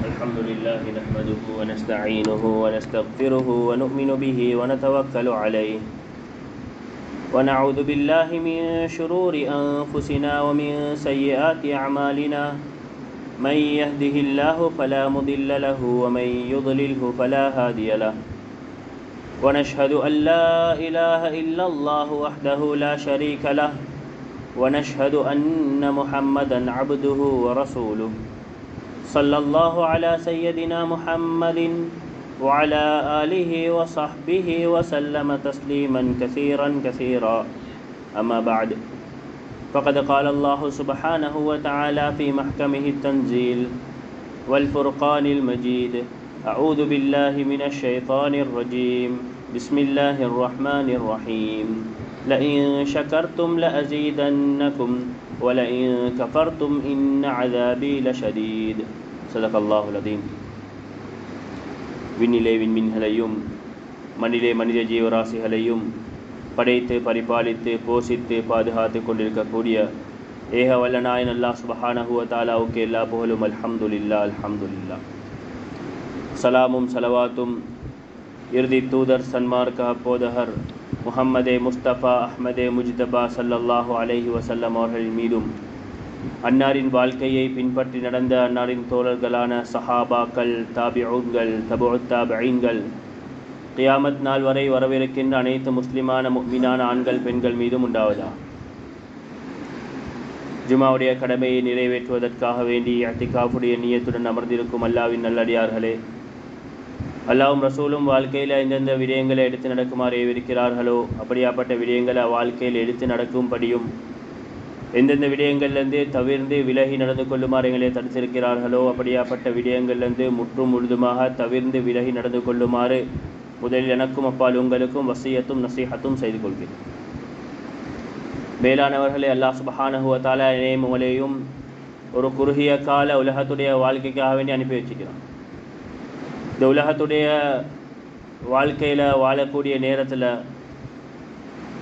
الحمد لله نحمده ونستعينه ونستغفره ونؤمن به ونتوكل عليه ونعوذ بالله من شرور أنفسنا ومن سيئات أعمالنا من يهده الله فلا مضل له ومن يضلله فلا هادي له ونشهد أن لا إله إلا الله وحده لا شريك له ونشهد أن محمدا عبده ورسوله صلى الله على سيدنا محمد وعلى آله وصحبه وسلم تسليما كثيرا كثيرا أما بعد فقد قال الله سبحانه وتعالى في محكمه التنزيل والفرقان المجيد أعوذ بالله من الشيطان الرجيم بسم الله الرحمن الرحيم لئن شكرتم لأزيدنكم ولئن كفرتم إن عذابي لشديد صدق الله العظيم. விண்ணிலே விண்மீன்களையும் மண்ணிலே மனித ஜீவராசிகளையும் படைத்து பரிபாலித்து போஷித்து பாதுகாத்து கொண்டிருக்கக்கூடிய ஏக வல்லநாயன் அல்லாஹ் சுப்ஹானஹு வ தஆலாவுக்கு எல்லா புகழும். அல்ஹம்துலில்லாஹ் அல்ஹம்துலில்லாஹ். சலாமும் சலவாத்தும் இறுதி தூதர் சன்மார்க்க போதகர் முஹம்மதே முஸ்தபா அஹ்மதே முஜ்தபா ஸல்லல்லாஹு அலைஹி வஸல்லம் அவர்களின் மீதும் அன்னாரின் வாழ்க்கையை பின்பற்றி நடந்த அன்னாரின் தோழர்களான சஹாபாக்கள், தாபிஊன்கள், தபுஉத் தாபிஈன்கள், கியாமத் நாள் வரை வரவிருக்கின்ற அனைத்து முஸ்லிமான முஃமினான ஆண்கள் பெண்கள் மீதும் உண்டாவதா. ஜுமாவுடைய கடமையை நிறைவேற்றுவதற்காக வேண்டி இஅ்திகாஃபுடைய நியத்துடன் அமர்ந்திருக்கும் அல்லாஹ்வின் நல்லடியார்களே, அல்லாஹ்வும் ரசூலும் வாழ்க்கையில் எந்தெந்த விடயங்களை எடுத்து நடக்குமாறு ஏவிருக்கிறார்களோ அப்படியாப்பட்ட விடயங்களை வாழ்க்கையில் எடுத்து நடக்கும்படியும் எந்தெந்த விடயங்கள்லேருந்து தவிர்ந்து விலகி நடந்து கொள்ளுமாறு எங்களை தடுத்திருக்கிறார்களோ அப்படியாப்பட்ட விடயங்கள்லேருந்து முற்றும் முழுதுமாக தவிர்ந்து விலகி நடந்து கொள்ளுமாறு முதலில் எனக்கும் அப்பால் உங்களுக்கும் வசியத்தும் நசீஹத்தும் செய்து கொள்கிறேன். மேலானவர்களே, அல்லாஹ் சுப்ஹானஹு வ தஆலா என்னையும் உங்களையும் ஒரு குறுகிய கால உலகத்துடைய வாழ்க்கைக்காக வேண்டி அனுப்பி வச்சுக்கிறான். இந்த உலகத்துடைய வாழ்க்கையில் வாழக்கூடிய நேரத்தில்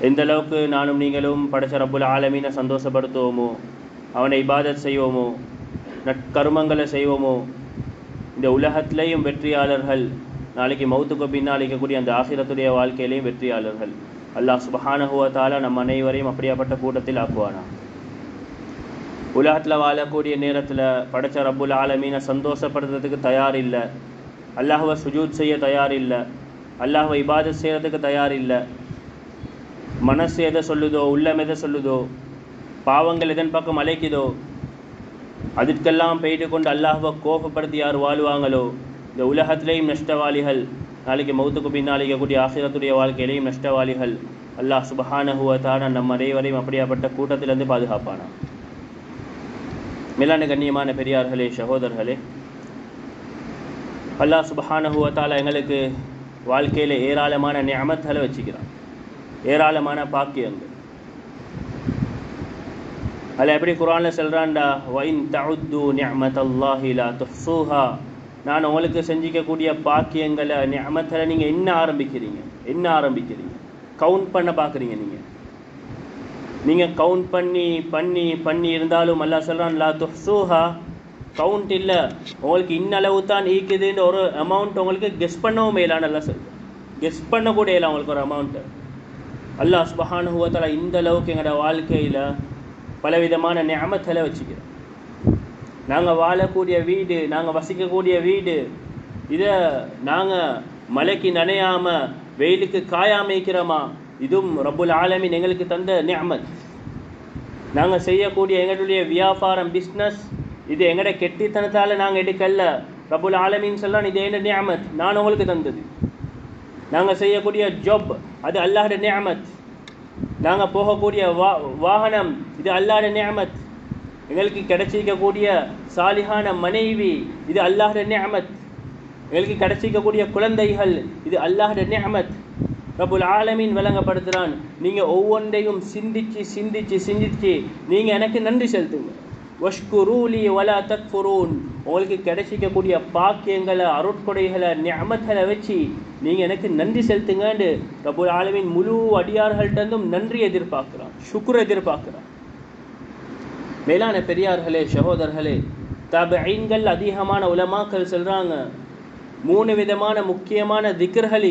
எந்த அளவுக்கு நானும் நீங்களும் படைச்ச ரப்புல் ஆலமீனை சந்தோஷப்படுத்துவோமோ, அவனை இபாதத் செய்வோமோ, நற்கருமங்களை செய்வோமோ, இந்த உலகத்திலையும் வெற்றியாளர்கள், நாளைக்கு மௌத்துக்கு பின்னால் இருக்கக்கூடிய அந்த ஆகிரத்துடைய வாழ்க்கையிலையும் வெற்றியாளர்கள். அல்லாஹ் சுப்ஹானஹு வ தஆலா நம் அனைவரையும் அப்படியாப்பட்ட கூட்டத்தில் ஆக்குவானா. உலகத்தில் வாழக்கூடிய நேரத்தில் படைச்ச ரப்புல் ஆலமீனை சந்தோஷப்படுத்துறதுக்கு தயார் இல்லை, அல்லாஹ்வை சுஜூத் செய்ய தயார் இல்லை, அல்லாஹ்வை இபாதத் செய்கிறதுக்கு தயார் இல்லை. மனசு எதை சொல்லுதோ, உள்ளம் எதை சொல்லுதோ, பாவங்கள் எதன் பக்கம் அழைக்குதோ அதற்கெல்லாம் போயிட்டு கொண்டு அல்லாஹ்வை கோபப்படுத்தி யார் வாழ்வாங்களோ இந்த உலகத்திலேயும் நஷ்டவாளிகள், நாளைக்கு மௌத்துக்கு பின்னால் இருக்கக்கூடிய ஆகிரத்துடைய வாழ்க்கையிலையும் நஷ்டவாளிகள். அல்லாஹ் சுப்ஹானஹு வ தஆலா நம் அனைவரையும் அப்படியாப்பட்ட கூட்டத்திலிருந்து பாதுகாப்பானா. மேலான கண்ணியமான பெரியார்களே, சகோதரர்களே, அல்லாஹ் சுப்ஹானஹு வ தஆலா எங்களுக்கு வாழ்க்கையில் ஏராளமான நிஅமத்களை வச்சுக்கிறான், ஏராளமான பாக்கியங்கள். அதில் எப்படி குர்ஆனில் சொல்கிறான்டா, வஇன் தஉது நிஅமத்தல்லாஹி லா துஹ்ஸூஹா, நான் உங்களுக்கு செஞ்சிக்கக்கூடிய பாக்கியங்களை நிஅமத்களை நீங்கள் என்ன ஆரம்பிக்கிறீங்க கவுண்ட் பண்ண பார்க்குறீங்க. நீங்கள் கவுண்ட் பண்ணி இருந்தாலும் அல்லாஹ் சொல்கிறான் லா துஹ்ஸூஹா, கவுண்ட் இல்லை, உங்களுக்கு இன்னளவு தான் ஈக்குதுன்ற ஒரு அமௌண்ட் உங்களுக்கு கெஸ் பண்ணவும் மேலான நல்லா சொல்கிறேன், கெஸ் பண்ணக்கூடிய இல்லை அவங்களுக்கு ஒரு அமௌண்ட்டு. அல்லாஹ் சுப்ஹானஹு வ தஆலா இந்த அளவுக்கு எங்களோட வாழ்க்கையில் பலவிதமான நிஅமத்களை வச்சுக்கிறோம். நாங்கள் வாழக்கூடிய வீடு, நாங்கள் வசிக்கக்கூடிய வீடு, இதை நாங்கள் மழைக்கு நனையாமல் வெயிலுக்கு காயாமல் இருக்கிறோமா, இதுவும் ரப்புல் ஆலமீன் எங்களுக்கு தந்த நிஅமத். நாங்கள் செய்யக்கூடிய எங்களுடைய வியாபாரம், பிஸ்னஸ், இது எங்களோட கெட்டித்தனத்தால் நாங்கள் எடுக்கல, ரப்புல் ஆலமீன் சொல்கிறான் இது என்ன நிஅமத், நான் உங்களுக்கு தந்தது. நாங்கள் செய்யக்கூடிய ஜாப் அது அல்லாஹ்ட நிஅமத். நாங்கள் போகக்கூடிய வாகனம் இது அல்லாஹ்ட நிஅமத். எங்களுக்கு கிடைச்சிக்கக்கூடிய சாலிஹான மனைவி இது அல்லாஹ்ட நிஅமத். எங்களுக்கு கிடைச்சிக்கக்கூடிய குழந்தைகள் இது அல்லாஹ்ட நிஅமத். ரப்புல் ஆலமீன் விளங்கப்படுத்துகிறான், நீங்கள் ஒவ்வொன்றையும் சிந்திச்சு நீங்கள் எனக்கு நன்றி செலுத்துங்க. வஷ்குரூலி வலா தக்ஃபுரூன், உங்களுக்கு கிடைச்சிக்கக்கூடிய பாக்கியங்களை, அருட்கொடைகளை, நிஅமத்களை வச்சு நீங்கள் எனக்கு நன்றி செலுத்துங்கன்னு ரப்புல் ஆலமீன் முழு அடியார்கள்ட்டந்தும் நன்றி எதிர்பார்க்குறான், ஷுக்ர் எதிர்பார்க்குறான். மேலான பெரியார்களே, சகோதரர்களே, தபீன்கள் அதிகமான உலமாக்கள் சொல்றாங்க 3 விதமான முக்கியமான திக்ர்கள்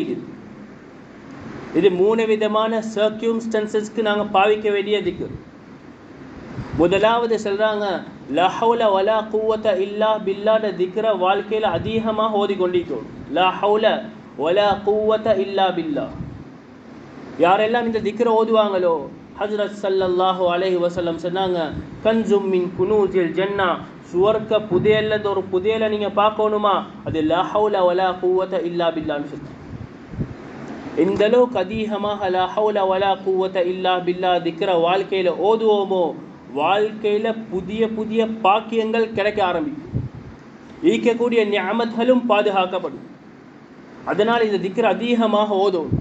இது 3 விதமான சர்க்யூம்ஸ்டன்சஸ்க்கு நாங்க பாவிக்க வேண்டிய திக்ர். முதலாவது சொல்றாங்க லா ஹவுல வலா குவத இல்லா பில்லாஹ் திக்ர வாழ்க்கையில அதிகமாக ஓதி கொண்டிருக்கோம். லா ஹவுல வலா குவத இல்லா பில்லாஹ். யாரெல்லாம் இந்த திக்ர ஓதுவாங்களோ ஹஜ்ரத் ஸல்லல்லாஹு அலைஹி வஸல்லம் சொன்னாங்க கன்ஸும் மின் குனூஸில் ஜன்னா, சுவர்க்க புதையல்ல ஒரு புதையலை நீங்க பார்க்கணுமா அது லா ஹவுல வலா குவத இல்லா பில்லாஹ்னு சொல்றாங்க. இந்த அளவுக்கு அதிகமாக லா ஹவுல வலா குவத இல்லா பில்லாஹ் திக்ர வாழ்க்கையில ஓதுவோமோ வாழ்க்கையில புதிய புதிய பாக்கியங்கள் கிடைக்க ஆரம்பிக்கும். ஈக்கக்கூடிய நிஅமத்களும் பாதுகாக்கப்படும். அதனால் இந்த திக்ர அதிகமாக ஓதும்.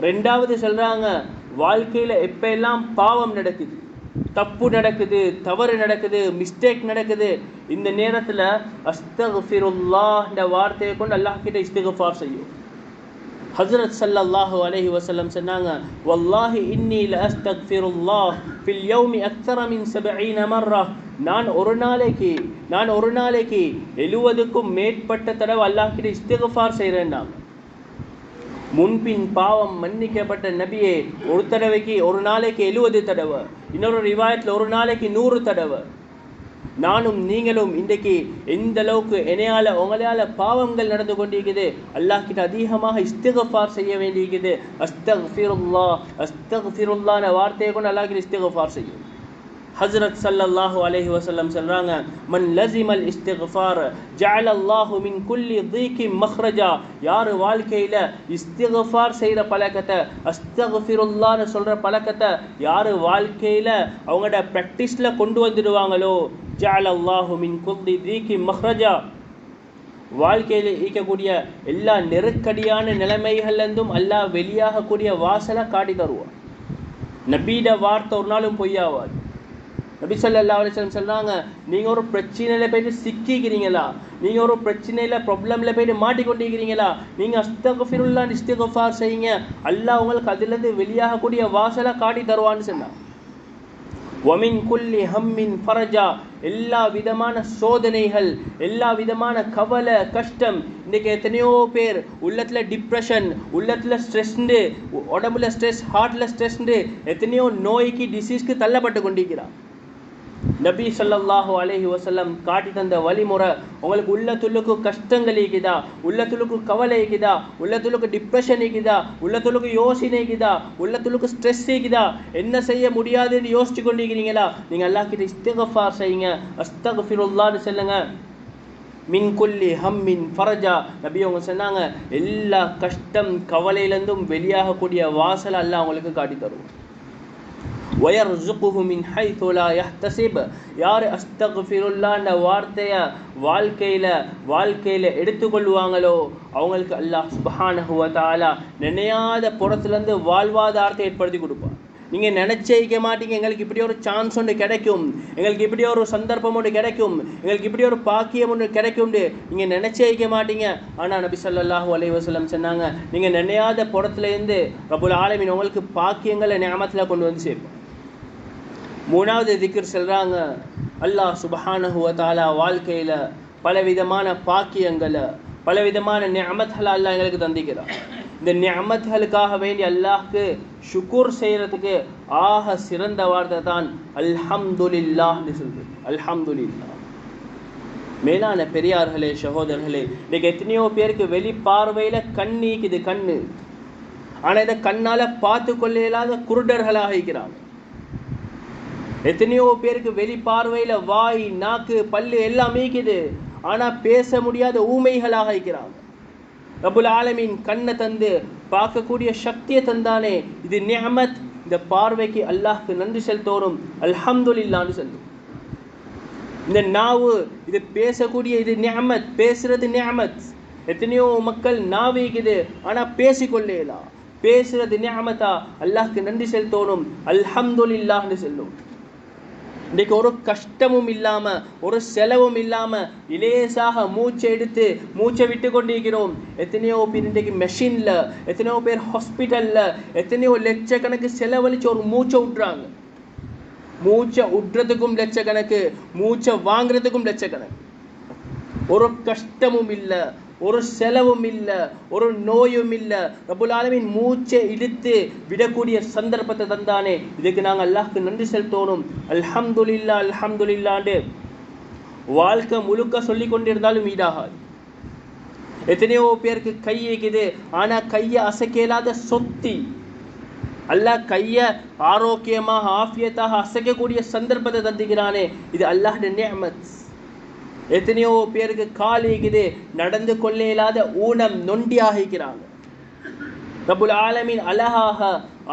ரெண்டாவது சொல்றாங்க வாழ்க்கையில எப்ப எல்லாம் பாவம் நடக்குது, தப்பு நடக்குது, தவறு நடக்குது, மிஸ்டேக் நடக்குது, இந்த நேரத்துல அஸ்தக்ஃபிருல்லாஹ் என்ற வார்த்தையை கொண்டு அல்லாஹ் கிட்ட இஸ்திக்ஃபார் செய்யும். ஹஜ்ரத் ஸல்லல்லாஹு அலைஹி வஸல்லம் சொன்னாங்க வல்லாஹி இன்னி லஅஸ்தக்ஃபிருல்லாஹ் ஃபில் யௌமி அக்ஸர மின் 70 மர்ரா. நான் ஒரு நாளைக்கு 70க்கும் மேற்பட்ட தடவை அல்லாஹ் கிட்ட இஸ்திக்ஃபார் செய்றேன். முன்பின் பாவம் மன்னிக்கப்பட்ட நபியே ஒரு நாளைக்கு 70 தடவை, இன்னொரு ரிவாயத்தில் ஒரு நாளைக்கு 100 தடவை. நானும் நீங்களும் இன்றைக்கு எந்த அளவுக்கு என்னையால உங்களால பாவங்கள் நடந்து கொண்டிருக்குது, அல்லாஹ் கிட்ட அதிகமாக இஸ்திக்ஃபார் செய்ய வேண்டியிருக்குது. அஸ்தக்ஃபிருல்லாஹ் வார்த்தையை கொண்டு அல்லாஹ் கிட்ட இஸ்திக்ஃபார் செய்யும். ஹஜ்ரத் ஸல்லல்லாஹு அலைஹி வஸல்லம் சொல்றாங்க மன் லஸிமல் இஸ்திக்ஃபார் ஜஅல அல்லாஹு மின் குல்லி தீகி மக்ரஜா. யார் வாழ்க்கையில இஸ்திக்ஃபார் செய்யற பழக்கத்தை, அஸ்தக்ஃபிருல்லாஹ்னு சொல்ற பழக்கத்தை யார் வாழ்க்கையில அவங்களோட பிராக்டிஸ்ல கொண்டு வந்துடுவாங்களோ ஜஅல அல்லாஹு மின் குல்லி தீகி மக்ரஜா, வாழ்க்கையில் இருக்கக்கூடிய எல்லா நெருக்கடியான நிலைமைகள்லேருந்தும் அல்லாஹ் வெளியாகக்கூடிய வாசலை காட்டி தருவான். நபீட வார்த்தை ஒரு நாளும் பொய்யாவாது. நபி ஸல்லல்லாஹு அலைஹி வஸல்லம் சொல்றாங்க நீங்க ஒரு பிரச்சனையில போயிட்டு சிக்கிக்கிறீங்களா, நீங்க ஒரு பிரச்சனையில ப்ராப்ளம்ல போயிட்டு மாட்டிக்கொண்டிருக்கிறீங்களா, நீங்க அஸ்தக்ஃபிருல்லாஹ் இஸ்திக்ஃபார் செய்யுங்க, அல்லாஹ் உங்களுக்கு அதிலிருந்து வெளியாகக்கூடிய வாசலை காட்டி தருவான்னு சொன்னாங்க. வமின் குல்லி ஹம்மின் ஃபரஜா, எல்லா விதமான சோதனைகள், எல்லா விதமான கவலை கஷ்டம். இன்றைக்கு எத்தனையோ பேர் உள்ளத்துல டிப்ரெஷன், உள்ளத்துல ஸ்ட்ரெஸ்ண்டு, உடம்புல ஸ்ட்ரெஸ், ஹார்ட்ல ஸ்ட்ரெஸ்ண்டு எத்தனையோ நோய்க்கு டிசீஸ்க்கு தள்ளப்பட்டு கொண்டிருக்கிறார். நபி ஸல்லல்லாஹு அலைஹி வஸல்லம் காட்டி தந்த வழிமுறை, உங்களுக்கு உள்ளத்துள்ளுக்கு கஷ்டங்கள் இருக்குதா, உள்ளத்துள்ளுக்கு கவலை இருக்குதா, உள்ளத்துள்ளுக்கு டிப்ரெஷன் இருக்குதா, உள்ளத்துள்ளுக்கு யோசனை இருக்குதா, உள்ளத்துள்ளுக்கு ஸ்ட்ரெஸ் இருக்குதா, என்ன செய்ய முடியாதுன்னு யோசிச்சு கொண்டிருக்கிறீங்களா, நீங்க அல்லாஹ் கிட்ட இஸ்திக்ஃபார் செய்யுங்க, அஸ்தக்ஃபிருல்லாஹ்னு சொல்லுங்க. மின் குல்லி ஹம்மின் ஃபரஜா, நபி அவங்க சொன்னாங்க எல்லா கஷ்டம் கவலையிலிருந்தும் வெளியாகக்கூடிய வாசலை அல்லாஹ் அவங்களுக்கு காட்டி தருவோம். வயர்ஸுகுஹு மின் ஹைது லா யஹ்தஸிப், யார் அஸ்தக்ஃபிருல்லாஹ்ன்ற வார்த்தையை வாழ்க்கையில எடுத்துக்கொள்வாங்களோ அவங்களுக்கு அல்லாஹ் சுப்ஹானஹு வ தஆலா நினையாத புறத்துலேருந்து வாழ்வாதாரத்தை ஏற்படுத்தி கொடுப்பார். நீங்கள் நினச்சிக்க மாட்டீங்க எங்களுக்கு இப்படி ஒரு சான்ஸ் ஒன்று கிடைக்கும், எங்களுக்கு இப்படி ஒரு சந்தர்ப்பம் ஒன்று கிடைக்கும், எங்களுக்கு இப்படி ஒரு பாக்கியம் ஒன்று கிடைக்கும்னு நீங்கள் நினச்சிக்க மாட்டீங்க. ஆனால் நபி ஸல்லல்லாஹு அலைஹி வஸல்லம் சொன்னாங்க நீங்கள் நினையாத புறத்துலேருந்து ரப்புல் ஆலமீன் உங்களுக்கு பாக்கியங்களை நிஅமத்தில் கொண்டு வந்து சேர்ப்போம். மூணாவது திக்ர் சொல்கிறாங்க அல்லாஹ் சுப்ஹானஹு வ தஆலா வாழ்க்கையில் பலவிதமான பாக்கியங்களை, பலவிதமான நிஅமத்களை அல்லாஹ் எங்களுக்கு தந்திக்கிறார். இந்த நிஅமத்களுக்காக வேண்டி அல்லாஹ்க்கு ஷுக்குர் செய்கிறதுக்கு ஆக சிறந்த வார்த்தை தான் அல்ஹம்துலில்லாஹ்னு சொல்றது. அல்ஹம்துலில்லாஹ். மேலான பெரியார்களே சகோதரர்களே, இன்னைக்கு எத்தனையோ பேருக்கு வெளி பார்வையில் கண்ணீக்குது கண்ணு, ஆனால் இதை கண்ணால் பார்த்து கொள்ள இயலாத குருடர்களாக இருக்கிறாங்க. எத்தனையோ பேருக்கு வெளி பார்வையில் வாய் நாக்கு பல்லு எல்லாம் மீக்குது, ஆனால் பேச முடியாத ஊமைகளாக இருக்கிறாங்க. ரப்புல் ஆலமீன் கண்ணை தந்து பார்க்கக்கூடிய சக்தியை தந்தானே, இது நிஅமத். இந்த பார்வைக்கு அல்லாஹ்க்கு நன்றி செலுத்தோறும் அல்ஹம்துலில்லாஹ்னு சொல்லும். இந்த நாவு இது பேசக்கூடிய இது நிஅமத், பேசுறது நிஅமத். எத்தனையோ மக்கள் நாவிக்குது ஆனால் பேசிக்கொள்ளேலாம், பேசுறது நிஅமத்தா, அல்லாஹ்க்கு நன்றி செலுத்தோறும் அல்ஹம்துலில்லாஹ்னு சொல்லும். இன்றைக்கு ஒரு கஷ்டமும் இல்லாமல் ஒரு செலவும் இல்லாமல் இலேசாக மூச்சை எடுத்து மூச்சை விட்டு கொண்டிருக்கிறோம். எத்தனையோ பேர் இன்றைக்கு மெஷினில், எத்தனையோ பேர் ஹாஸ்பிட்டலில் எத்தனையோ லட்சக்கணக்கு செலவழித்து ஒரு மூச்சை விட்றாங்க. மூச்சை உட்றதுக்கும் லட்சக்கணக்கு, மூச்சை வாங்குறதுக்கும் லட்சக்கணக்கு. ஒரு கஷ்டமும் இல்லை, ஒரு செலவும் இல்லை, ஒரு நோயும் இல்லை. ரப்புல் ஆலமீன் மூச்சை இழுத்து விடக்கூடிய சந்தர்ப்பத்தை தந்தானே, இதுக்கு நாங்கள் அல்லாஹ்க்கு நன்றி செலுத்தணும். அல்ஹம்துலில்லாஹ் அல்ஹம்துலில்லாஹ்னு வாழ்க்கை முழுக்க சொல்லி கொண்டிருந்தாலும் ஈடாகாது. எத்தனையோ பேருக்கு கை இருக்குது, ஆனால் கையை அசைக்கலாத சொத்தி. அல்லாஹ் கையை ஆரோக்கியமாக ஆஃபியத்தாக அசைக்கக்கூடிய சந்தர்ப்பத்தை தந்துக்கிறானே, இது அல்லாஹ்வுடைய நிஅமத். எத்தனையோ பேருக்கு கால் இருக்குது, நடந்து கொள்ள இயலாத ஊனம் நொண்டி ஆகிக்கிறாங்க. ரப்புல் ஆலமீன் அழகாக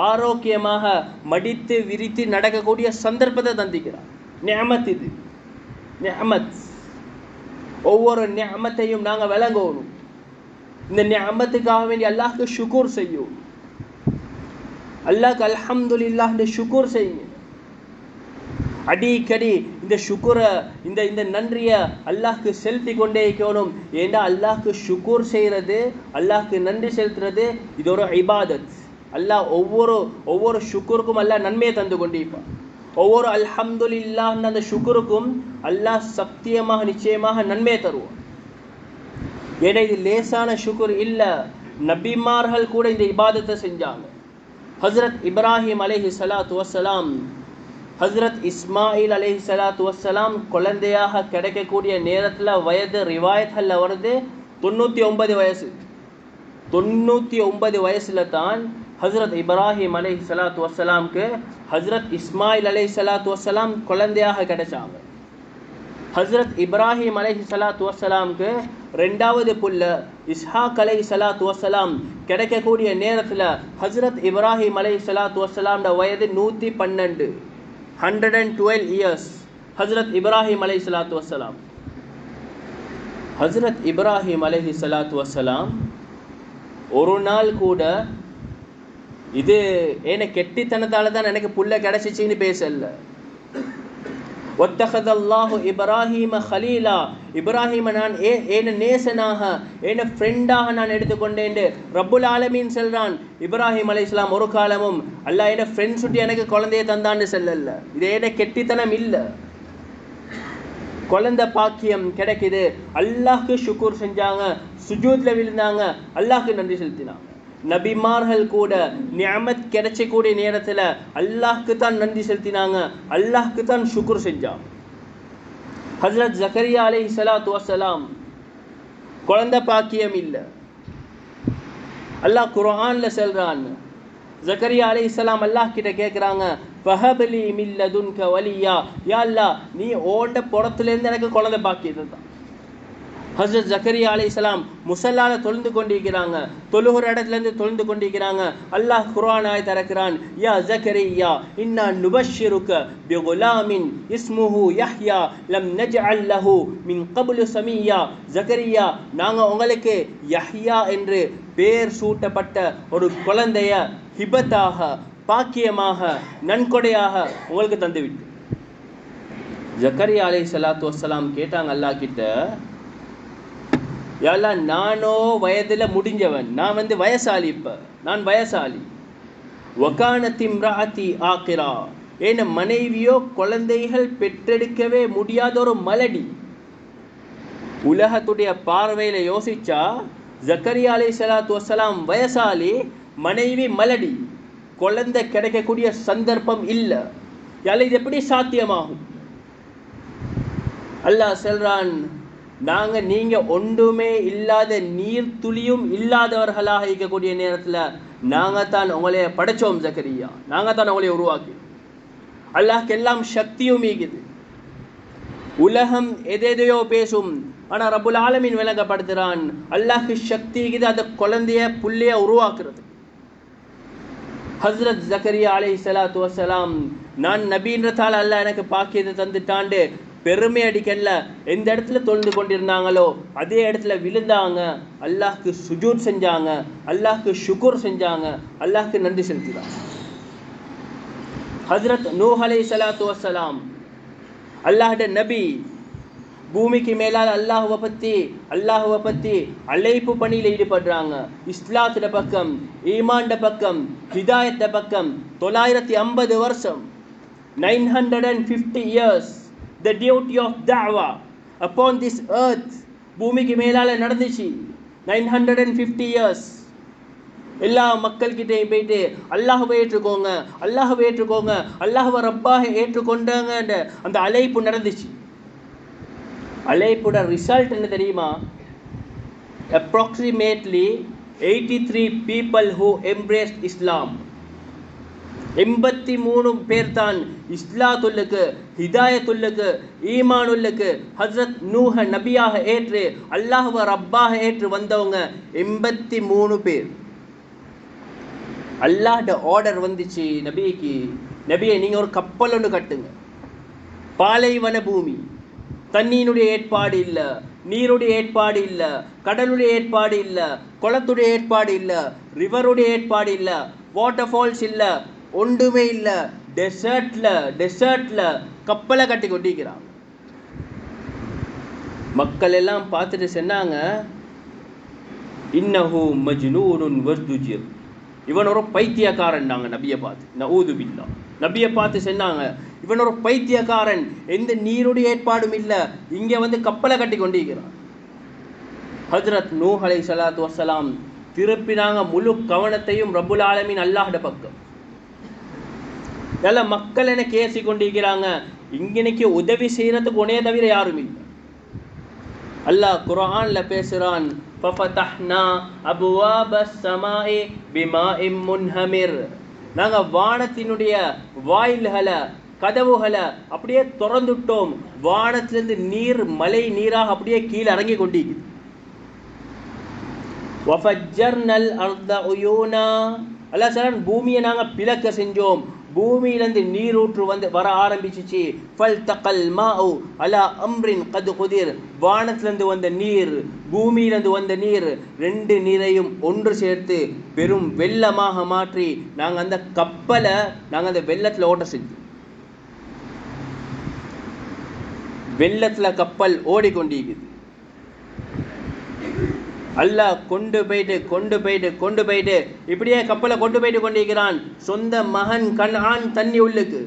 ஆரோக்கியமாக மடித்து விரித்து நடக்கக்கூடிய சந்தர்ப்பத்தை தந்திக்கிறான். நிஅமத் இது, நிஅமத். ஒவ்வொரு நிஅமத்தையும் நாங்கள் விளங்கணும். இந்த நிஅமத்துக்காக வேண்டி அல்லாஹ்க்கு ஷுக்கூர் செய்யும். அல்லாஹ்க்கு அல்ஹம்துலில்லாஹ்னு ஷுக்கூர் செய்யுங்க. அடிக்கடி இந்த ஷுக்குரை, இந்த நன்றியை அல்லாஹ்க்கு செலுத்தி கொண்டே இருக்கணும். ஏன்னா அல்லாஹ்க்கு ஷுக்கூர் செய்கிறது, அல்லாஹ்க்கு நன்றி செலுத்துறது இது ஒரு இபாதத். அல்லாஹ் ஒவ்வொரு ஷுக்குருக்கும் அல்லாஹ் நன்மையை தந்து கொண்டிருப்பான். ஒவ்வொரு அல்ஹம்துலில்லாஹ்னு அந்த ஷுக்குருக்கும் அல்லாஹ் சத்தியமாக நிச்சயமாக நன்மையை தருவான். ஏன்னா இது லேசான ஷுக்குர் இல்லை. நபிமார்கள் கூட இந்த இபாதத்தை செஞ்சாங்க. ஹஸ்ரத் இப்ராஹிம் அலைஹி ஸலாத்து வஸ்ஸலாம், ஹஸ்ரத் இஸ்மாயில் அலைஹி ஸலாத்து வஸ்ஸலாம் குழந்தையாக கிடைக்கக்கூடிய நேரத்தில் வயது ரிவாயத்களில் வருது 99 வயசு. 99 வயசில் தான் ஹஸ்ரத் இப்ராஹிம் அலைஹி ஸலாத்து வஸ்ஸலாமுக்கு ஹஸ்ரத் இஸ்மாயில் அலைஹி ஸலாத்து வஸ்ஸலாம் குழந்தையாக கிடைச்சாங்க. ஹஸ்ரத் இப்ராஹிம் அலைஹி ஸலாத்து வஸ்ஸலாமுக்கு ரெண்டாவது புள்ள இஸ்ஹாக் அலைஹி ஸலாத்து வஸ்ஸலாம் கிடைக்கக்கூடிய நேரத்தில் ஹஸ்ரத் இப்ராஹிம் அலைஹி ஸலாத்து வஸ்ஸலாமோட வயது 112, 112 இயர்ஸ். ஹஸ்ரத் இப்ராஹிம் அலைஹி ஸலாத்து வஸ்ஸலாம், ஹஸ்ரத் இப்ராஹிம் அலைஹி ஸலாத்து வஸ்ஸலாம் ஒரு நாள் கூட இது ஏன கெட்டித்தனத்தால் தான் எனக்கு புள்ள கிடைச்சிச்சின்னு பேசல. வத்தஹதல்லாஹு இப்ராஹிம ஹலீலா, இப்ராஹிம நான் ஏன நேசனாக ஏன ஃப்ரெண்டாக நான் எடுத்துக்கொண்டேன். ரப்புல் ஆலமீன் சொல்றான், இப்ராஹிம் அலைஹிஸ்ஸலாம் ஒரு காலமும் அல்லாஹ் ஏன ஃப்ரெண்ட் சுட்டி எனக்கு குழந்தையை தந்தான்னு சொல்லல. இது ஏன கெட்டித்தனம் இல்லை. குழந்தை பாக்கியம் கிடைக்குது, அல்லாஹ்க்கு ஷுக்கூர் செஞ்சாங்க, சுஜூத்ல விழுந்தாங்க, அல்லாஹ்க்கு நன்றி செலுத்தினாங்க. நபிமார்கள் கூட நிஅமத் கிடைச்சக்கூடிய நேரத்தில் அல்லாஹ்க்கு தான் நன்றி செலுத்தினாங்க, அல்லாஹ்க்கு தான் ஷுக்கூர் செஞ்சாங்க. ஹஸ்ரத் ஜக்கரியா அலைஹி ஸலாத்து வஸ்ஸலாம் குழந்தை பாக்கியம் இல்லை. அல்லாஹ் குர்ஆன்ல சொல்றான், ஜக்கரியா அலைஹிஸ்ஸலாம் அல்லாஹ் கிட்ட கேட்குறாங்க, ஃபஹப்லி மின் லதுன்க வலியா, யா அல்லாஹ் நீ ஓண்ட புறத்துலேருந்து எனக்கு குழந்தை பாக்கியத்தை தான். ஹஸ்ரத் ஜக்கரியா அலைஹிஸ்ஸலாம் முஸல்லால தொழுந்து கொண்டிருக்கிறாங்க, தொழுகிற இடத்துலேருந்து தொழுந்து கொண்டிருக்கிறாங்க. அல்லாஹ் குர்ஆன் ஆயத் இறக்குறான், யா ஜக்கரியா இன்னா நுபஷ்ஷிருக பிகுலாமின் இஸ்முஹு யஹ்யா லம் நஜ்அல் லஹு மின் கப்லு சமியா. ஜக்கரியா நாங்கள் உங்களுக்கு யஹ்யா என்று பேர் சூட்டப்பட்ட ஒரு குழந்தைய ஹிபத்தாக, பாக்கியமாக, நன்கொடையாக உங்களுக்கு தந்துவிட்டு. ஜக்கரியா அலைஹிஸ்ஸலாத்து வஸ்ஸலாம் கேட்டாங்க அல்லாஹ் கிட்ட, யா அல்லாஹ் நானோ வயதில் முடிஞ்சவன், நான் வயசாளி, இப்போ நான் வயசாளி. வகானத் இம்ராஅத்தி ஆகிரா, ஏன மனைவியோ குழந்தைகள் பெற்றெடுக்கவே முடியாத ஒரு மலடி. உலகத்துடைய பார்வையில் யோசிச்சா ஜக்கரியா அலைஹிஸ்ஸலாத்து வஸ்ஸலாம் வயசாளி, மனைவி மலடி, குழந்தை கிடைக்கக்கூடிய சந்தர்ப்பம் இல்லை. யால இது எப்படி சாத்தியமாகும்? அல்லாஹ் சொல்றான், நீங்கள் ஒன்றுமே இல்லாத நீர் துளியும் இல்லாதவர்களாக இருக்கக்கூடிய நேரத்தில் நாங்கள் தான் உங்களைய படைச்சோம் ஜக்கரியா, நாங்கள் தான் உங்களைய உருவாக்கி. அல்லாஹ்க்கு எல்லாம் சக்தியும் இருக்குது. உலகம் எதையோ பேசும், ஆனால் ரப்புல் ஆலமீன் விளங்கப்படுத்துகிறான், அல்லாஹ்க்கு சக்தி இருக்குது அந்த குழந்தைய புள்ளைய உருவாக்குறது. ஹஸ்ரத் ஜக்கரியா அலைஹிஸ்ஸலாத்து வஸ்ஸலாம் நான் நபின்றதால அல்லாஹ் எனக்கு பாக்கியத்தை தந்துட்டாண்டு பெருமை அடிக்கல. எந்த இடத்துல தொழுந்து கொண்டிருந்தாங்களோ அதே இடத்துல விழுந்தாங்க, அல்லாஹ்க்கு சுஜூத் செஞ்சாங்க, அல்லாஹ்க்கு ஷுக்கூர் செஞ்சாங்க, அல்லாஹ்க்கு நன்றி செலுத்தினாங்க. ஹஸ்ரத் நூஹ் அலைஹிஸ்ஸலாத்து வஸ்ஸலாம் அல்லாஹ்ட நபி, பூமிக்கு மேலால் அல்லாஹுவை பற்றி அழைப்பு பணியில் ஈடுபடுறாங்க. இஸ்லாத்திட பக்கம், ஈமான்ட பக்கம், ஹிதாயத்த பக்கம் 950 வருஷம் 950 years the duty of da'wah upon this earth பூமிக்கு மேலால நடந்துச்சு. 950 years எல்லா மக்கள்கிட்டையும் போயிட்டு அல்லாஹ்வை ஏற்றுக்கோங்க, அல்லாஹ்வை ஏற்றுக்கோங்க, அல்லாஹ்வை ரப்பாக ஏற்றுக்கொண்டாங்க அந்த அழைப்பு நடந்துச்சு. அழைப்போட ரிசல்ட் என்ன தெரியுமா? approximately 83 people who embraced Islam. 83 பேர் தான் இஸ்லாத்துல்லுக்கு, ஹிதாயத்துல்லுக்கு, ஈமானுல்லுக்கு ஹஜ்ரத் நூஹ நபியாக ஏற்று அல்லாஹ்வை ரப்பாக ஏற்று வந்தவங்க 83 பேர். அல்லாஹ்ட ஆர்டர் வந்துச்சு நபிக்கு, நபியை நீங்க ஒரு கப்பல் ஒன்று கட்டுங்க. பாலைவன பூமி, தண்ணீனுடைய ஏற்பாடு இல்லை, நீருடைய ஏற்பாடு இல்லை, கடலுடைய ஏற்பாடு இல்லை, குளத்துடைய ஏற்பாடு இல்லை, ரிவருடைய ஏற்பாடு இல்லை, வாட்டர் ஃபால்ஸ் இல்லை, ஒன்றுமே இல்லை. டெசர்ட்ல கப்பலை கட்டி கொண்டிருக்கிறாங்க. மக்கள் எல்லாம் பார்த்துட்டு சொன்னாங்க, இன்னஹு மஜ்னூனுன் வஸ்துஜிர், இவன் ஒரு பைத்தியக்காரன். நாங்க நபியை பார்த்து, நஊது பில்லா, நபியை பார்த்து சொன்னாங்க, இவன் ஒரு பைத்தியக்காரன், எந்த நீருடைய ஏற்பாடும் இல்லை, இங்கே வந்து கப்பலை கட்டி கொண்டிருக்கிறான். ஹஜ்ரத் நூஹ் அலைஹிஸ்ஸலாத்து வஸ்ஸலாம் திருப்பினாங்க முழு கவனத்தையும் ரப்புல் ஆலமீன் அல்லாஹ்ட பக்கம். நல்ல மக்கள் என்ன கேசி கொண்டிருக்கிறாங்க, இங்கனைக்கு உதவி செய்யறதுக்கு உனைய தவிர யாரும் இல்லை. அல்லாஹ் குர்ஆன்ல பேசுறான், ஃபஃபதஹ்னா அப்வாபஸ் ஸமாஇ பிமாஇம் முன்ஹமிர், நாங்க வானத்தினுடைய வாயில்களை, கதவுகளை அப்படியே திறந்துட்டோம். வானத்திலிருந்து நீர் மலை நீராக அப்படியே கீழே இறங்கி கொண்டிருக்குது. வஃபஜ்ஜர்னல் அர்த உயூனா, அல்லாஹ் சொல்றான், பூமியை நாங்க பிளக்க செஞ்சோம், பூமியிலிருந்து நீரூற்று வந்து வர ஆரம்பிச்சிச்சு. ஃபல்தகல் மாஉ அலா அம்ரின் கத் குதிர், வானத்திலிருந்து வந்த நீர், பூமியிலிருந்து வந்த நீர், ரெண்டு நீரையும் ஒன்று சேர்த்து பெரும் வெள்ளமாக மாற்றி நாங்க அந்த கப்பலை நாங்க அந்த வெள்ளத்துல ஓட்ட செஞ்சோம். வெள்ளத்துல கப்பல் ஓடிக்கொண்டிருக்குது. அல்லாஹ் கொண்டு போயிட்டு இப்படியே கப்பலை கொண்டு போயிட்டு கொண்டிருக்கிறான். சொந்த மகன் கன்ஆன் தண்ணி உள்ளுக்கு.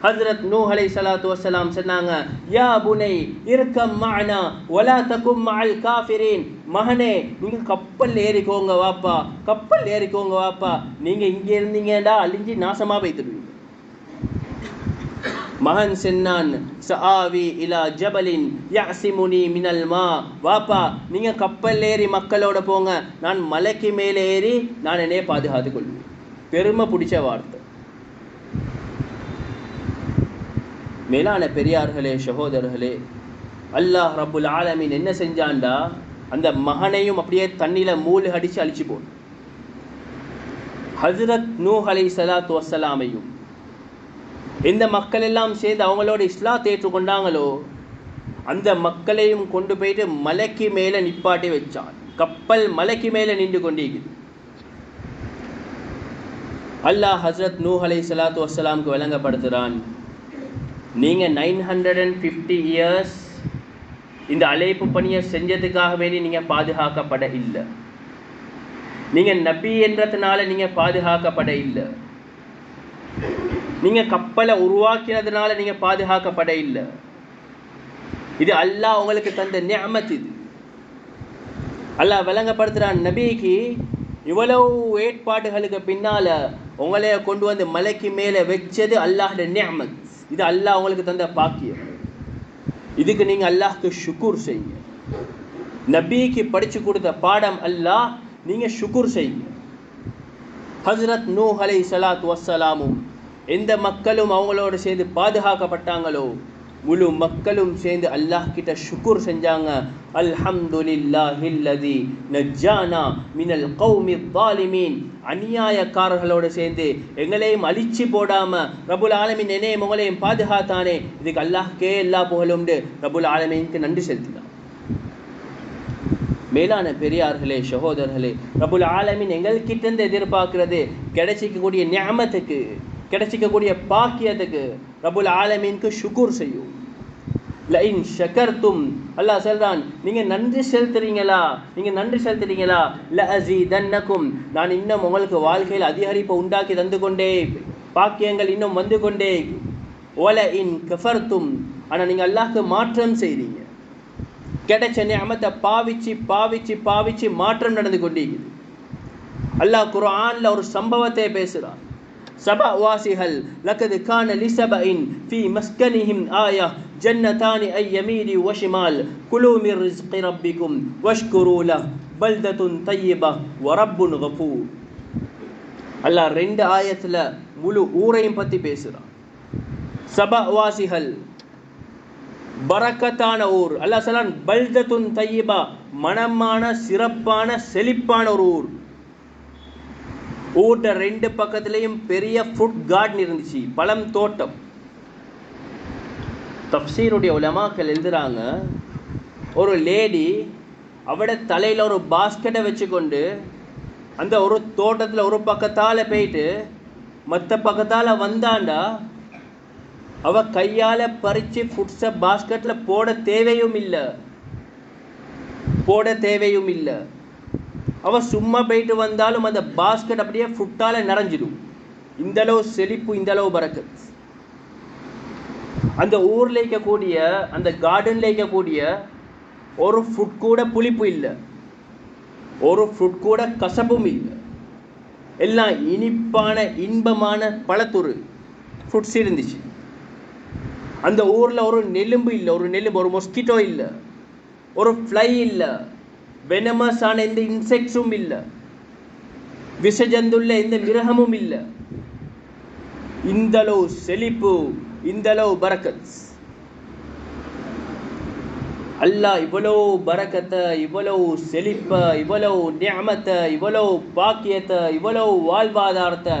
ஹஜ்ரத் நூஹ் அலைஹிஸ்ஸலாத்து வஸ்ஸலாம் சொன்னாங்க, யா புனை இர்கம் மஅனா வலா தகும் மஅல் காஃபிரின், மகனே நீங்க கப்பல் ஏறிக்கோங்க வாப்பா, கப்பல் ஏறிக்கோங்க வாப்பா, நீங்க இங்க இருந்தீங்கடா அழிஞ்சி நாசமா போய்த்துடுவீங்க. மகன் சென்னான், சஆவி இலா ஜபலின் யஸிமுனி மினல் மா, வாப்பா நீங்க கப்பல் ஏறி மக்களோட போங்க, நான் மலைக்கு மேலே ஏறி நான் என்னைய பாதுகாத்துக் கொள்வேன். பெருமை பிடிச்ச வார்த்தை. மேலான பெரியார்களே, சகோதரர்களே, அல்லாஹ் ரப்புல் ஆலமீன் என்ன செஞ்சான்டா, அந்த மகனையும் அப்படியே தண்ணியில மூழ்கி அடிச்சு அழிச்சு போடு. ஹஜ்ரத் நூஹ் அலைஹிஸ்ஸலாத்து வஸ்ஸலாமையும் இந்த மக்கள் எல்லாம் சேர்ந்து அவங்களோட இஸ்லாத்தை ஏற்றுக்கொண்டாங்களோ அந்த மக்களையும் கொண்டு போயிட்டு மலைக்கு மேலே நிப்பாட்டி வச்சான். கப்பல் மலைக்கு மேலே நின்று கொண்டிருக்குது. அல்லாஹ் ஹஜ்ரத் நூஹ் அலைஹிஸ்ஸலாத்து வஸ்ஸலாமுக்கு விளங்கப்படுத்துகிறான், நீங்கள் 950 இயர்ஸ் இந்த அழைப்பு பணியை செஞ்சதுக்காக வேண்டி நீங்கள் பாதுகாக்கப்பட இல்லை. நீங்கள் நபி என்றதுனால நீங்கள் பாதுகாக்கப்பட இல்லை. நீங்கள் கப்பலை உருவாக்கினதுனால நீங்கள் பாதுகாக்கப்பட இல்லை. இது அல்லாஹ் உங்களுக்கு தந்த நிஅமத். இது அல்லாஹ் விளங்கப்படுத்துகிறான், நபிக்கு இவ்வளவு ஏற்பாடுகளுக்கு பின்னால் உங்களைய கொண்டு வந்து மலைக்கு மேலே வச்சது அல்லாஹ்ட நிஅமத். இது அல்லாஹ் உங்களுக்கு தந்த பாக்கியம். இதுக்கு நீங்கள் அல்லாஹ்க்கு ஷுக்கூர் செய்யுங்க. நபிக்கு படித்து கொடுத்த பாடம் அல்லாஹ், நீங்கள் ஷுக்கூர் செய்யுங்க. ஹஜ்ரத் நூஹ் அலைஹிஸ்ஸலாத்து வஸ்ஸலாமும் எந்த மக்களும் அவங்களோட சேர்ந்து பாதுகாக்கப்பட்டாங்களோ முழு மக்களும் சேர்ந்து அல்லாஹ் கிட்ட ஷுக்கூர் செஞ்சாங்க. அல்ஹம்துலில்லாஹில்லதி நஜ்ஜானா மினல் கௌமி ஸாலிமீன், அநியாயக்காரர்களோடு சேர்ந்து எங்களையும் அழிச்சு போடாம ரப்புல் ஆலமீன் என்னையும் உங்களையும் பாதுகாத்தானே, இதுக்கு அல்லாஹ்க்கே எல்லா புகழும் ரப்புல் ஆலமீனுக்கு நன்றி செலுத்தினார். மேலான பெரியார்களே, சகோதரர்களே, ரப்புல் ஆலமீன் எங்கள்கிட்ட எதிர்பார்க்கிறது கிடைச்சிக்கக்கூடிய நிஅமத்துக்கு, கிடைச்சிக்கக்கூடிய பாக்கியத்துக்கு ரப்புல் ஆலமீனுக்கு ஷுக்கூர் செய்யும். லஇன் ஷக்கர்தும், அல்லாஹ் சொல்றான், நீங்க நன்றி செலுத்துறீங்களா, லஅஸீதன்னகும், நான் இன்னும் உங்களுக்கு வாழ்க்கையில் அதிகரிப்பை உண்டாக்கி தந்து கொண்டே. பாக்கியங்கள் இன்னும் வந்து கொண்டே ஒல இன் கஃபர்தும். ஆனால் நீங்கள் அல்லாஹ்க்கு மாற்றம் செய்றீங்க. கிடைச்ச நிஅமத்தை பாவிச்சு பாவிச்சு பாவிச்சு மாற்றம் நடந்து கொண்டிருக்குது. அல்லாஹ் குர்ஆன்ல ஒரு சம்பவத்தை பேசுறான். சபா வாசிகள் லக்கது கான லிசபஇன் ஃபீ மஸ்கனிஹிம் ஆயா ஜன்னதானி ஐ யமீனி வ ஷிமால் குலூ மின் ரிஸ்கி ரப்பிக்கும் வஷ்குரூ லஹ் பல்தத்துன் தய்யிபா வ ரப்புன் கஃபூர். அல்லாஹ் 2 ஆயத்துல முழு ஊரையும் பத்தி பேசுறான். சபா வாசிகள் பரக்கத்தான ஊர். அல்லாஹ் சொல்றான் பல்தத்துன் தய்யிபா, மனமான சிறப்பான செழிப்பான ஒரு ஊர். ஊர்ட 2 பக்கத்துலயும் பெரிய ஃப்ரூட் கார்டன் இருந்துச்சு, பழம் தோட்டம். தஃப்சீருடைய உலமாக்கள் எழுதுறாங்க, ஒரு லேடி அவட தலையில ஒரு பாஸ்கெட்டை வச்சுக்கொண்டு அந்த ஒரு தோட்டத்தில் ஒரு பக்கத்தால் போயிட்டு மற்ற பக்கத்தால் வந்தாண்டா அவ கையால் பறித்து ஃபுட்ஸை பாஸ்கெட்டில் போட தேவையும் இல்லை. அவ சும்மா போயிட்டு வந்தாலும் அந்த பாஸ்கெட் அப்படியே ஃபுட்டால் நிறைஞ்சிடும். இந்தளவு செழிப்பு, இந்தளவு பரக்கத். அந்த ஊரில் இருக்கக்கூடிய அந்த கார்டனில் இருக்கக்கூடிய ஒரு ஃப்ரூட் கூட புளிப்பு இல்லை, ஒரு ஃப்ரூட் கூட கசப்பும் இல்லை. எல்லாம் இனிப்பான இன்பமான பழத்துரு ஃப்ரூட்ஸ் இருந்துச்சு. அந்த ஊரில் ஒரு நெலும்பு இல்லை, ஒரு மொஸ்கிட்டோ இல்லை, ஒரு ஃப்ளை இல்லை, வெனமஸான எந்த இன்செக்ட்ஸும் இல்லை, விஷஜந்துள்ள எந்த மிருகமும் இல்லை. இந்தளவு செழிப்பு, இந்தளவு பரக்கத். அல்லாஹ் இவ்வளவு பரக்கத்தை, இவ்வளவு செழிப்பை, இவ்வளவு நிஅமத்தை, இவ்வளவு பாக்கியத்தை, இவ்வளவு வாழ்வாதாரத்தை,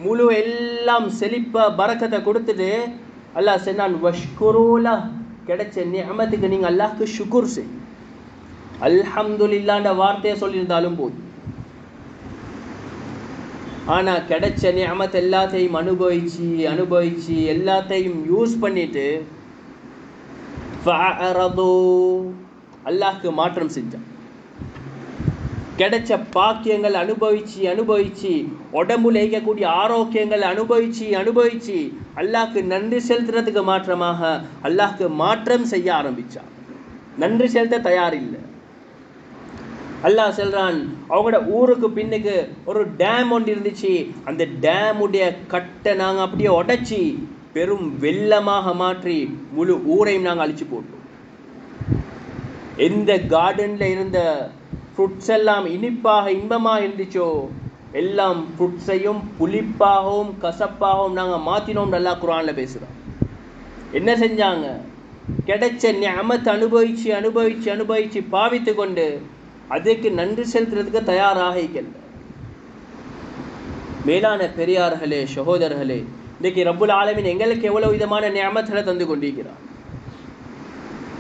முழு எல்லாம் செழிப்பை பரக்கத்தை கொடுத்துட்டு அல்லாஹ் சொன்னான் வஷ்குரூலா, கிடைச்ச நிஅமத்துக்கு நீங்கள் அல்லாஹ்க்கு ஷுக்குர் செய். அல்ஹம்துலில்லாஹ்ன்ற வார்த்தையை சொல்லியிருந்தாலும் போதும். ஆனால் கிடைச்ச நிஅமத் எல்லாத்தையும் அனுபவிச்சு எல்லாத்தையும் யூஸ் பண்ணிட்டு அல்லாஹ்க்கு மாற்றம் செஞ்சான். கிடைச்ச பாக்கியங்கள் அனுபவிச்சு உடம்புல இருக்கக்கூடிய ஆரோக்கியங்கள் அனுபவிச்சு அல்லாஹ்க்கு நன்றி செலுத்துறதுக்கு மாற்றமாக அல்லாஹ்க்கு மாற்றம் செய்ய ஆரம்பிச்சான். நன்றி செலுத்த தயாரில்லை. அல்லாஹ் சொல்றான், அவங்களோட ஊருக்கு பின்னுக்கு ஒரு டேம் ஒன்று இருந்துச்சு. அந்த டேமுடைய கட்டை நாங்கள் அப்படியே உடைச்சி பெரும் வெள்ளமாக மாற்றி முழு ஊரையும் நாங்கள் அழிச்சு போட்டோம். எந்த கார்டன்ல இருந்த ஃப்ரூட்ஸ் எல்லாம் இன்பமாக இருந்துச்சோ எல்லாம் ஃப்ரூட்ஸையும் புளிப்பாகவும் கசப்பாகவும் நாங்கள் மாற்றினோம். நல்லா குர்ஆன்ல பேசுகிறோம். என்ன செஞ்சாங்க? கிடைச்ச நிஅமத் அனுபவிச்சு பாவித்து கொண்டு அதுக்கு நன்றி செலுத்துறதுக்கு தயாராக இருக்கல. மேலான பெரியார்களே, சகோதரர்களே, இன்றைக்கு ரப்புல் ஆலமீன் எங்களுக்கு எவ்வளவு விதமான நிஅமத்களை தந்து கொண்டிருக்கிறார்.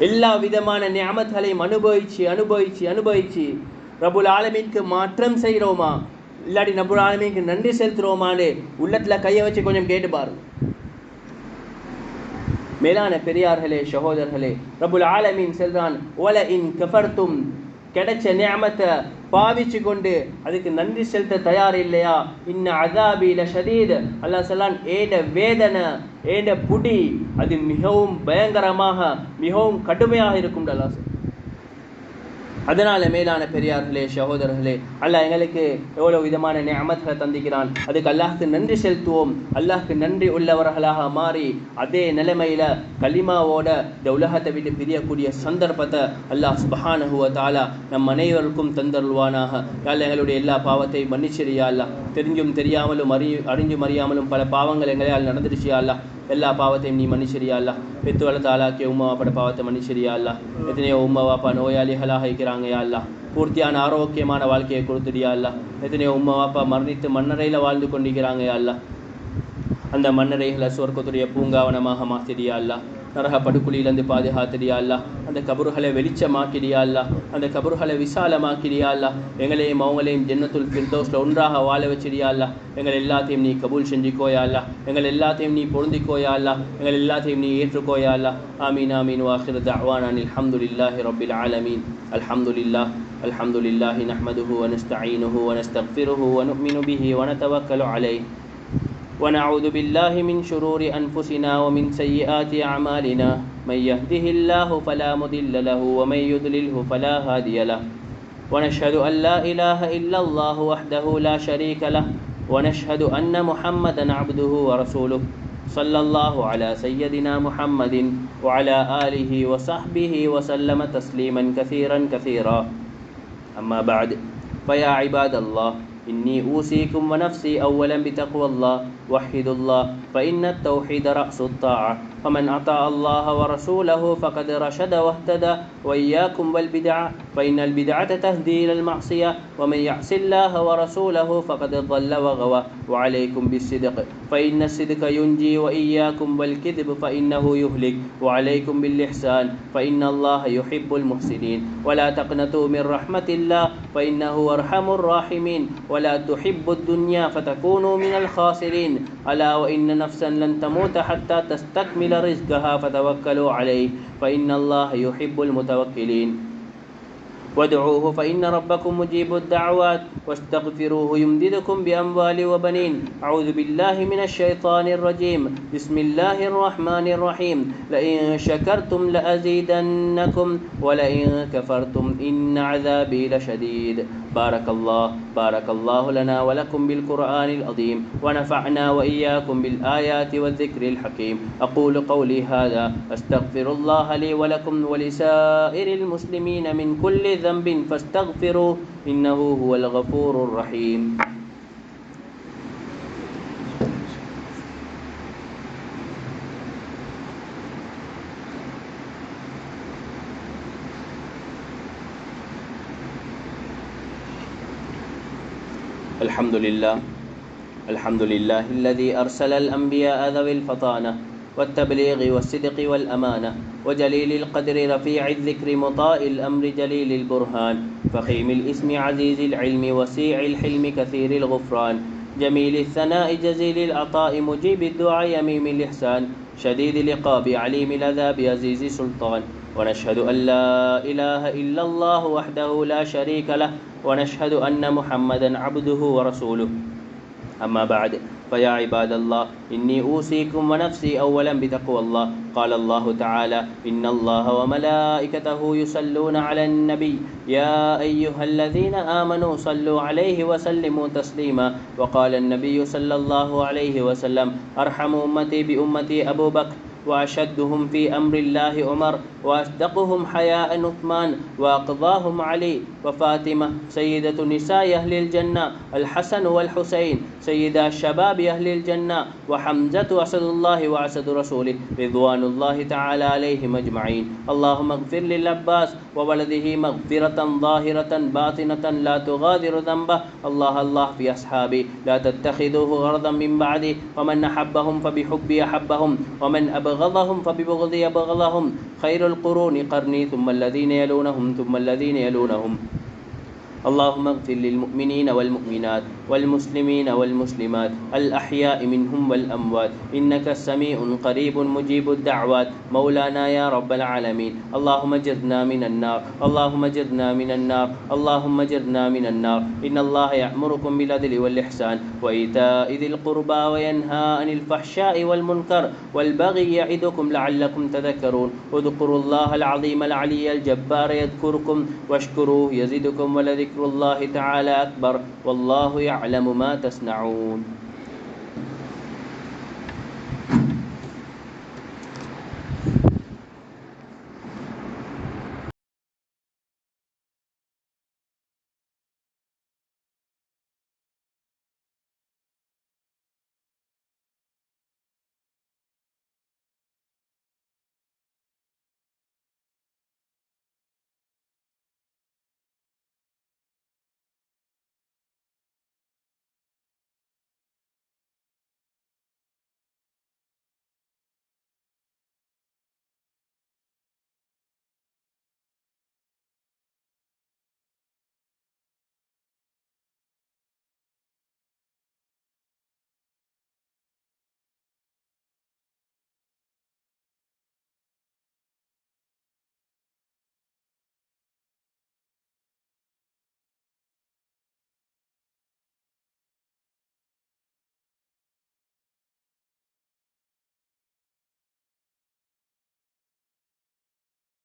எல்லா விதமான நிஅமத்களையும் அனுபவிச்சு ரப்புல் ஆலமீனுக்கு மாற்றம் செய்கிறோமா, இல்லாட்டி ரப்புல் ஆலமீனுக்கு நன்றி செலுத்துறோமான்னு உள்ளத்துல கையை வச்சு கொஞ்சம் கேட்டு பாருங்க. மேலான பெரியார்களே, சகோதரர்களே, ரப்புல் ஆலமீன் சொல்றான் வல இன் கஃபர்தும், கிடைச்ச நிஅமத்தை பாவிச்சு கொண்டு அதுக்கு நன்றி செலுத்த தயார் இல்லையா, இன்ன அஸாபி லஷதீத், அல்லாஹ் சொல்லான் ஏட வேதனை, ஏட புடி அது மிகவும் பயங்கரமாக மிகவும் கடுமையாக இருக்கும். அல்லாஹ் அதனால மேலான பெரியார்களே, சகோதரர்களே, அல்லாஹ் எங்களுக்கு எவ்வளவு விதமான நிஅமத்களை தந்திக்கிறான். அதுக்கு அல்லாஹ்க்கு நன்றி செலுத்துவோம். அல்லாஹ்க்கு நன்றி உள்ளவர்களாக மாறி அதே நிலைமையில கலிமாவோட இந்த உலகத்தை விட்டு பிரியக்கூடிய சந்தர்ப்பத்தை அல்லாஹ் சுப்ஹானஹு வ தஆலா நம் அனைவருக்கும் தந்தருள்வானாக. யாழ் எங்களுடைய எல்லா பாவத்தையும் மன்னிச்சிரியா அல்லாஹ். தெரிஞ்சும் தெரியாமலும் அறிஞ்சும் அறியாமலும் பல பாவங்கள் எங்களால் நடந்துருச்சியா அல்லாஹ். எல்லா பாவத்தையும் நீ மன்னிச்சிரியா அல்லாஹ். பெத்து வளர்த்த ஆளாக்கிய உம்மா வாப்பட பாவத்தை மன்னிச்சிரியா அல்லாஹ். எத்தனையோ உம்மா வாப்பா நோயாளிகளாக இருக்கிறாங்க யா அல்லாஹ். பூர்த்தியான ஆரோக்கியமான வாழ்க்கையை கொடுத்துடியா அல்லாஹ். எத்தனையோ உம்மா வாப்பா மரணித்து மண்ணறையில் வாழ்ந்து கொண்டிருக்கிறாங்க யா அல்லாஹ். அந்த மண்ணறைகளை சொர்க்கத்துடைய பூங்காவனமாக மாற்றிடியா அல்லாஹ். நரக படுகுழியிலிருந்து பாதுகாத்துடியா அல்லாஹ். அந்த கபறுகளை வெளிச்சமாக்கிடியா அல்லாஹ். அந்த கபறுகளை விசாலமாக்கிடியா அல்லாஹ். எங்களையும் அவங்களையும் ஜன்னத்துல் ஃபிர்தௌஸ்ல ஒன்றாக வாழ வச்சிடியா அல்லாஹ். எங்கள் எல்லாத்தையும் நீ கபூல் செஞ்சுக்கோயா அல்லாஹ். எங்கள் எல்லாத்தையும் நீ பொருந்திக்கோயா அல்லாஹ். எங்கள் எல்லாத்தையும் நீ ஏற்றுக்கோயா அல்லாஹ். ஆமீன் ஆமீன். வாஹிரு தஅவானா அல்ஹம்துலில்லாஹி ரப்பில் ஆலமீன். அல்ஹம்துலில்லாஹி நஹ்மதுஹு வ நஸ்தஈனுஹு வ நஸ்தக்ஃபிருஹு வ நு'மினு பிஹி வ நதவக்கலு அலைஹி ونعوذ بالله من شرور أنفسنا ومن سيئات أعمالنا من يهده الله فلا مضل له ومن يضلله فلا هادي له ونشهد أن لا إله إلا الله وحده لا شريك له ونشهد أن محمدا عبده ورسوله صلى الله على سيدنا محمد وعلى آله وصحبه وسلم تسليما كثيرا كثيرا. أما بعد، فيا عباد الله، إني أوصيكم ونفسي أولا بتقوى الله. وحدوا الله، فإن التوحيد رأس الطاعة، فمن أطاع الله ورسوله فقد رشد واهتدى. وإياكم والبدعة، فإن البدعة تهدي إلى المعصية، ومن يعص الله ورسوله فقد ضل وغوى. وعليكم بالصدق، فإن الصدق ينجي، وإياكم والكذب فإنه يهلك. وعليكم بالإحسان، فإن الله يحب المحسنين. ولا تقنطوا من رحمة الله، فإنه أرحم الراحمين. ولا تحبوا الدنيا فتكونوا من الخاسرين. ألا وإن نفسا لن تموت حتى تستكمل رزقها، فتوكلوا عليه، فإن الله يحب المتوكلين. وادعوه فإن ربكم مجيب الدعوات، واستغفروه يمددكم بأموال وبنين. أعوذ بالله من الشيطان الرجيم. بسم الله الرحمن الرحيم. لئن شكرتم لأزيدنكم ولئن كفرتم إن عذابي لشديد. بارك الله لنا ولكم بالقرآن العظيم، ونفعنا وإياكم بالآيات والذكر الحكيم. أقول قولي هذا، أستغفر الله لي ولكم ولسائر المسلمين من كل ذنب فاستغفروه، إنه هو الغفور الرحيم. الحمد لله الذي أرسل الأنبياء ذوي الفطانة والتبليغ والصدق والأمانة، وجليل القدر رفيع الذكر مطاع الأمر جليل البرهان، فخيم الاسم عزيز العلم وسيع الحلم كثير الغفران، جميل الثناء جزيل العطاء مجيب الدعاء يميم الإحسان، شديد العقاب عليم العذاب عزيز سلطان. ونشهد أن لا إله إلا الله وحده لا شريك له، ونشهد أن محمدا عبده ورسوله. أما بعد، فيا عباد الله، إني أوصيكم ونفسي أولا بتقوى الله. قال الله تعالى: إن الله وملائكته يصلون على النبي يا أيها الذين آمنوا صلوا عليه وسلموا تسليما. وقال النبي صلى الله عليه وسلم: أرحم أمتي بأمتي أبو بكر، وأشدهم في أمر الله عمر، وأصدقهم حياء عثمان، وأقضاهم علي وفاطمة سيدة نساء أهل الجنة، الحسن والحسين سيدا شباب أهل الجنة، وحمزة أسد الله وأسد رسوله رضوان الله تعالى عليهم أجمعين. اللهم اغفر للعباس وولده مغفرة ظاهرة باطنة لا تغادر ذنبه. الله في أصحابي، لا تتخذوه غرضا من بعدي، ومن أحبهم فبحبي أحبهم، ومن أبغضهم فببغضي أبغضهم. خير القرون قرني، ثم الذين يلونهم، ثم الذين يلونهم. اللهم اغفر للمؤمنين والمؤمنات والمسلمين والمسلمات الأحياء منهم والأموات، إنك سميع قريب مجيب الدعوات. مولانا يا رب العالمين، اللهم جرنا من النار، اللهم جرنا من النار، اللهم جرنا من النار. إن الله يأمركم بالعدل والإحسان وإيتاء ذي القربى وينهى عن الفحشاء والمنكر والبغي يعظكم لعلكم تذكرون. اذكروا الله العظيم العلي الجبار يذكركم، واشكروه يزدكم، ولذكر الله تعالى أكبر، والله يعلم ما تصنعون.